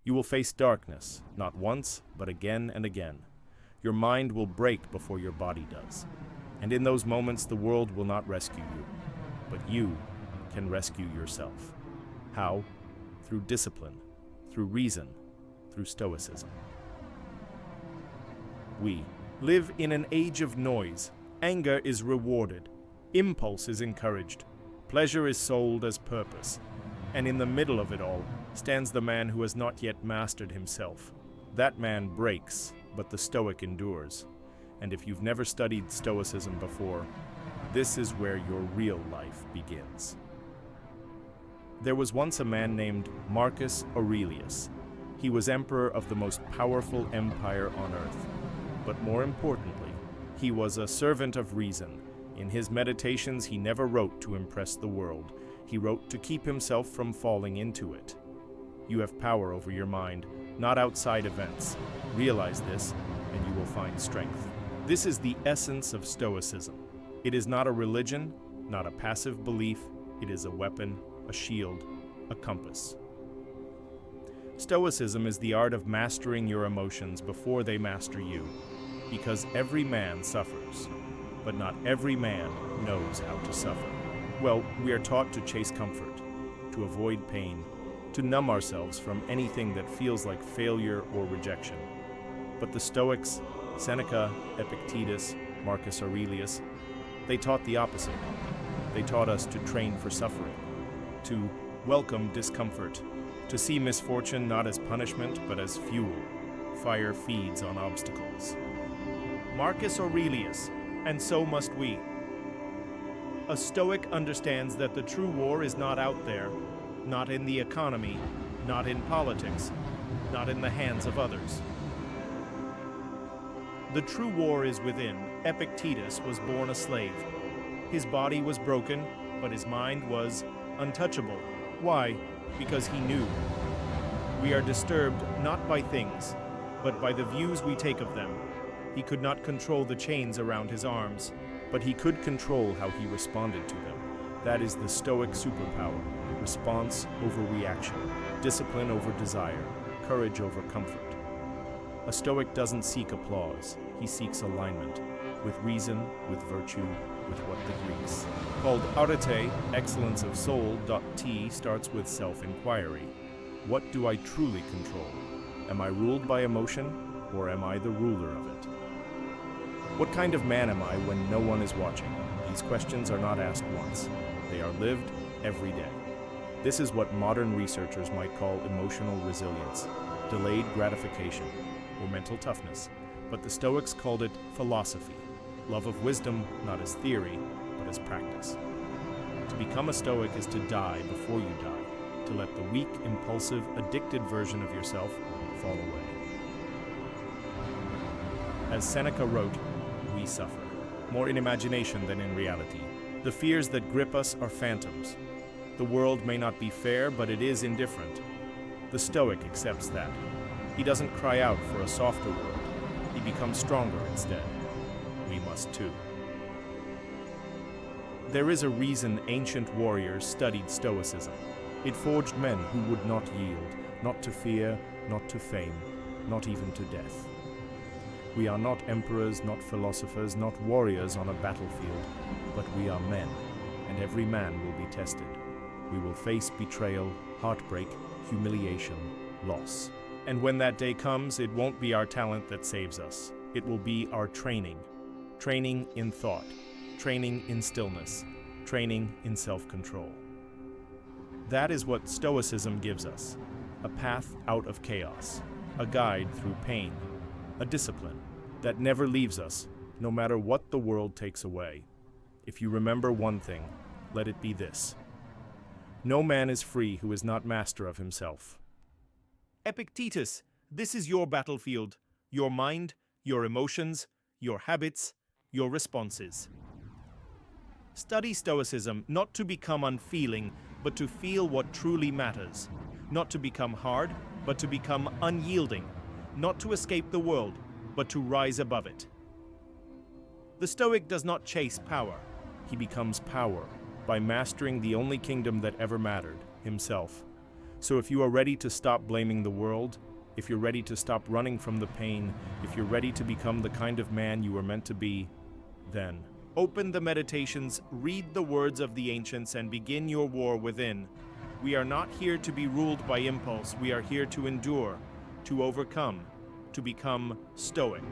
You will face darkness, not once, but again and again. Your mind will break before your body does. And in those moments, the world will not rescue you, but you can rescue yourself. How? Through discipline, through reason, through Stoicism. We live in an age of noise. Anger is rewarded. Impulse is encouraged. Pleasure is sold as purpose. And in the middle of it all stands the man who has not yet mastered himself. That man breaks, but the Stoic endures. And if you've never studied Stoicism before, this is where your real life begins. There was once a man named Marcus Aurelius. He was emperor of the most powerful empire on earth. But more importantly, he was a servant of reason. In his meditations, he never wrote to impress the world. He wrote to keep himself from falling into it. You have power over your mind, not outside events. Realize this, and you will find strength. This is the essence of Stoicism. It is not a religion, not a passive belief. It is a weapon, a shield, a compass. Stoicism is the art of mastering your emotions before they master you, because every man suffers, but not every man knows how to suffer. Well, we are taught to chase comfort, to avoid pain, to numb ourselves from anything that feels like failure or rejection. But the Stoics, Seneca, Epictetus, Marcus Aurelius, they taught the opposite. They taught us to train for suffering, to welcome discomfort, to see misfortune not as punishment but as fuel. Fire feeds on obstacles. Marcus Aurelius, and so must we. A Stoic understands that the true war is not out there, not in the economy, not in politics, not in the hands of others. The true war is within. Epictetus was born a slave. His body was broken, but his mind was untouchable. Why? Because he knew. We are disturbed not by things, but by the views we take of them. He could not control the chains around his arms, but he could control how he responded to them. That is the Stoic superpower. Response over reaction, discipline over desire, courage over comfort. A Stoic doesn't seek applause, he seeks alignment, with reason, with virtue, with what the Greeks called arete, excellence of soul. T starts with self-inquiry. What do I truly control? Am I ruled by emotion, or am I the ruler of it? What kind of man am I when no one is watching? These questions are not asked once. They are lived every day. This is what modern researchers might call emotional resilience, delayed gratification, or mental toughness. But the Stoics called it philosophy, love of wisdom not as theory, but as practice. To become a Stoic is to die before you die, to let the weak, impulsive, addicted version of yourself fall away. As Seneca wrote, we suffer, more in imagination than in reality. The fears that grip us are phantoms. The world may not be fair, but it is indifferent. The Stoic accepts that. He doesn't cry out for a softer world. He becomes stronger instead. We must too. There is a reason ancient warriors studied Stoicism. It forged men who would not yield, not to fear, not to fame, not even to death. We are not emperors, not philosophers, not warriors on a battlefield, but we are men, and every man will be tested. We will face betrayal, heartbreak, humiliation, loss. And when that day comes, it won't be our talent that saves us. It will be our training. Training in thought, training in stillness, training in self-control. That is what Stoicism gives us, a path out of chaos, a guide through pain, a discipline that never leaves us, no matter what the world takes away. If you remember one thing, let it be this: no man is free who is not master of himself. Epictetus, this is your battlefield, your mind, your emotions, your habits, your responses. Study Stoicism not to become unfeeling, but to feel what truly matters. Not to become hard, but to become unyielding. Not to escape the world, but to rise above it. The Stoic does not chase power. He becomes power by mastering the only kingdom that ever mattered, himself. So if you are ready to stop blaming the world, if you're ready to stop running from the pain, if you're ready to become the kind of man you were meant to be, then open the meditations, read the words of the ancients, and begin your war within. We are not here to be ruled by impulse. We are here to endure, to overcome, to become stoic.